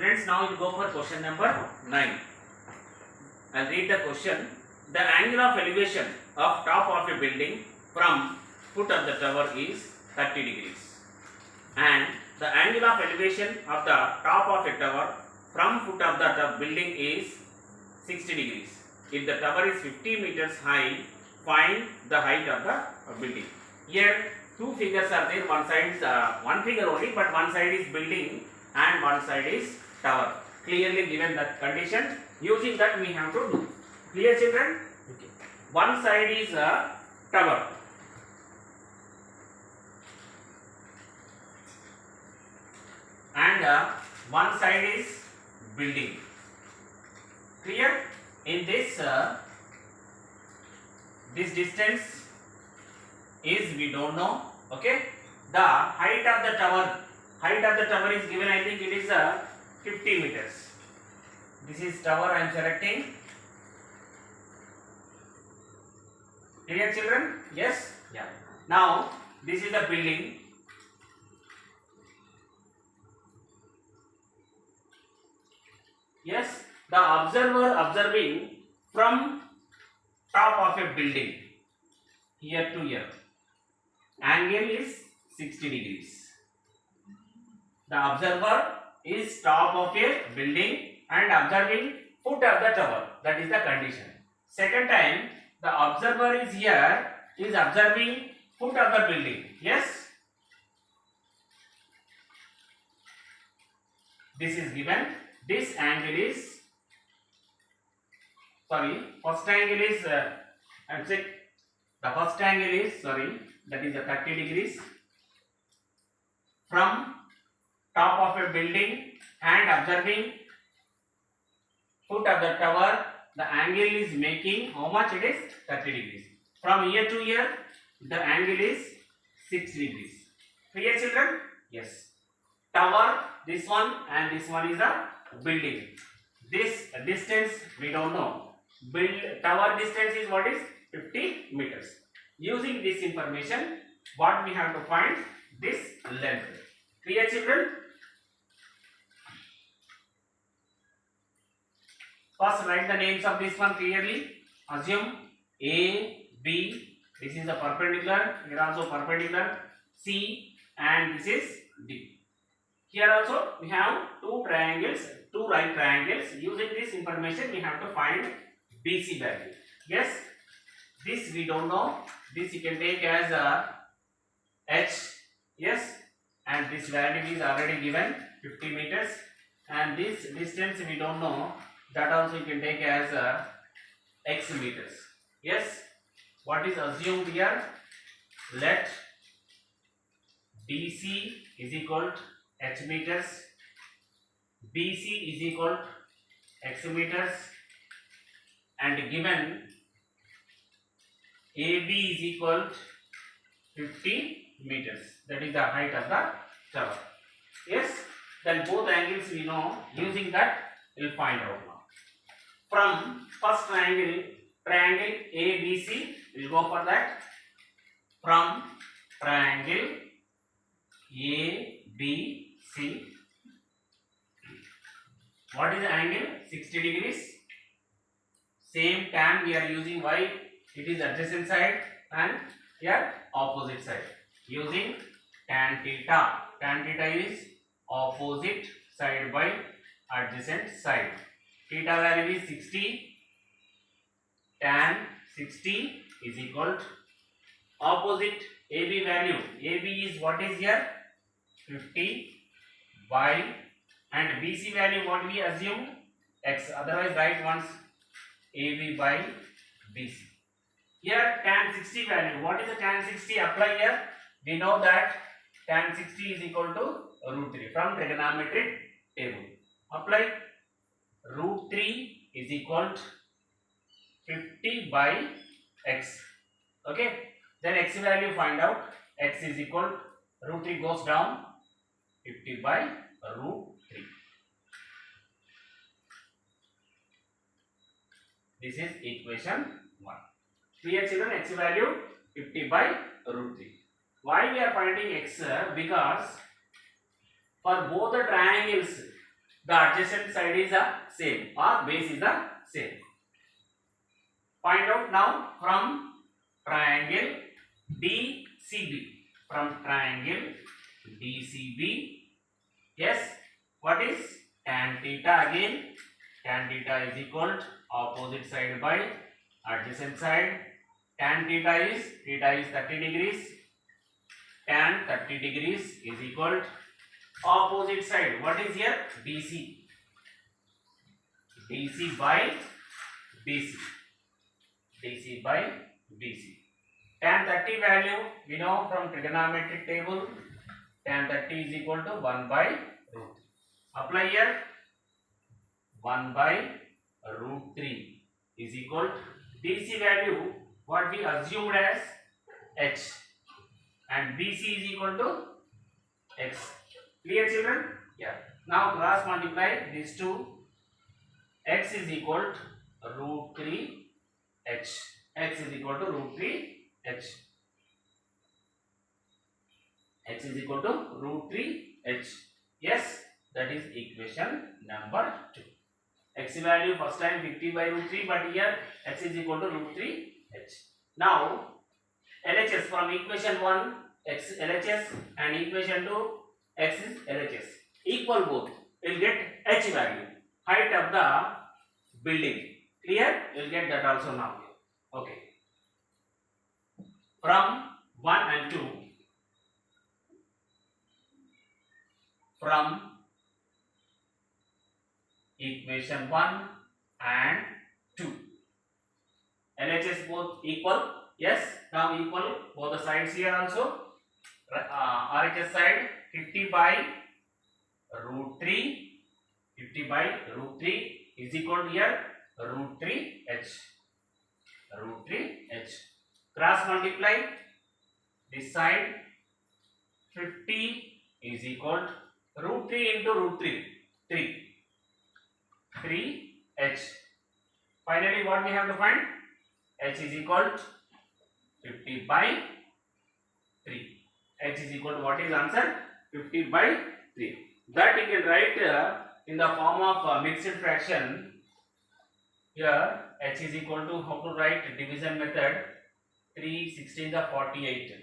students, now we'll go for question number 9. I'll read the question. The angle of elevation of top of a building from foot of the tower is 30 degrees. And the angle of elevation of the top of a tower from foot of the building is 60 degrees. If the tower is 50 meters high, find the height of the building. Here two figures are there. One side is one figure only, but one side is building and one side is tower. Clearly given that condition. Using that we have to do. Clear, children? Okay. One side is a tower. And one side is building. Clear? In this this distance is we don't know. Okay. The height of the tower is given. I think it is 50 meters. This is tower I am selecting. Clear, children? Yes? Yeah. Now this is the building. Yes, the observer observing from top of a building here to here. Angle is 60 degrees. The observer is top of a building and observing foot of the tower. That is the condition. Second time, the observer is here, is observing foot of the building. Yes? This is given. This angle is, first angle is, the first angle is, that is the 30 degrees from top of a building and observing foot of the tower. The angle is making how much? It is 30 degrees. From here to here, the angle is 6 degrees. Clear, children? Yes. Tower, this one, and this one is a building. This distance we don't know. Tower distance is what is 50 meters. Using this information, what we have to find? This length. Clear, children? First write the names of this one clearly. Assume A, B, this is the perpendicular, here also perpendicular, C, and this is D. Here also we have two triangles, two right triangles. Using this information we have to find BC value. Yes, this we don't know. This you can take as H. Yes, and this value is already given 50 meters. And this distance we don't know. That also you can take as X meters. Yes, what is assumed here? Let DC is equal to H meters, BC is equal to X meters, and given AB is equal to 50 meters. That is the height of the tower. Yes, then both angles we know. Using that we will find out now. From first triangle ABC, we will go for that. From triangle ABC, what is the angle? 60 degrees. Same tan we are using. Why? It is adjacent side and here opposite side. Using tan theta. Tan theta is opposite side by adjacent side. Theta value is 60. Tan 60 is equal to opposite AB value. AB is what is here? 50 by, and BC value what we assume? X. Otherwise write once AB by BC. Here tan 60 value. What is the tan 60? Apply here. We know that tan 60 is equal to root 3 from trigonometric table. Apply. Root 3 is equal to 50 by X. Okay. Then X value find out. X is equal to root 3 goes down. 50 by root 3. This is equation 1. Clear, children? X value 50 by root 3. Why we are finding X? Because for both the triangles the adjacent side is the same or base is the same. Find out now from triangle DCB. From triangle DCB, yes, what is tan theta again? Tan theta is equal to opposite side by adjacent side. Tan theta is 30 degrees. Tan 30 degrees is equal to opposite side. What is here? DC. DC by BC. DC by BC. Tan 30 value we know from trigonometric table. Tan 30 is equal to 1 by root. Apply here. 1 by root 3 is equal to DC value what we assumed as h and BC is equal to x. Clear children? Yeah. Now cross multiply these two. X is equal to root 3 h. X is equal to root 3 h. X is equal to root 3 h. Yes, that is equation number 2. X value first time 50 by root 3, but here x is equal to root 3 h. Now LHS from equation 1 x LHS and equation 2 x is LHS equal both. You will get h value, height of the building. Clear? You will get that also now. Okay. From 1 and 2, from equation 1 and 2, LHS both equal. Yes, now equal both the sides here also. RHS side 50 by root 3, 50 by root 3 is equal to here root 3 h. Root 3 h. Cross multiply this side 50 is equal to root 3 into root 3 3 h. Finally what we have to find? H is equal to 50 by 3. H is equal to what is answer? 50 by 3. That you can write in the form of mixed fraction. Here h is equal to, how to write division method, 3 16 the 48.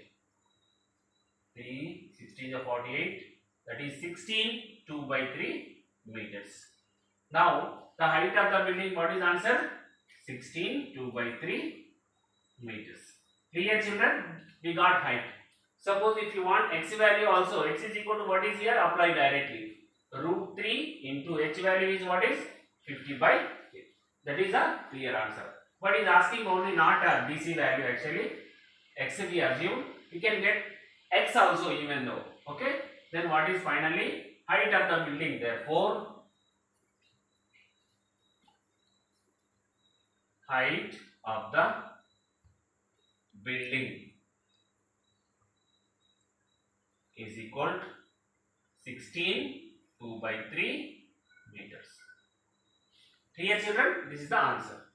3 16 the 48, that is 16 2 by 3 meters. Now the height of the building, what is answer? 16 2 by 3 meters. Clear children? We got height. Suppose if you want x value also, x is equal to what is here? Apply directly. Root 3 into h value is what is? 50 by 8. That is a clear answer. But is asking only not a DC value actually. X we assume. We can get x also even though. Okay. Then what is finally? Height of the building. Therefore, height of the building is equal to 16 2 by 3 meters. Clear children? This is the answer.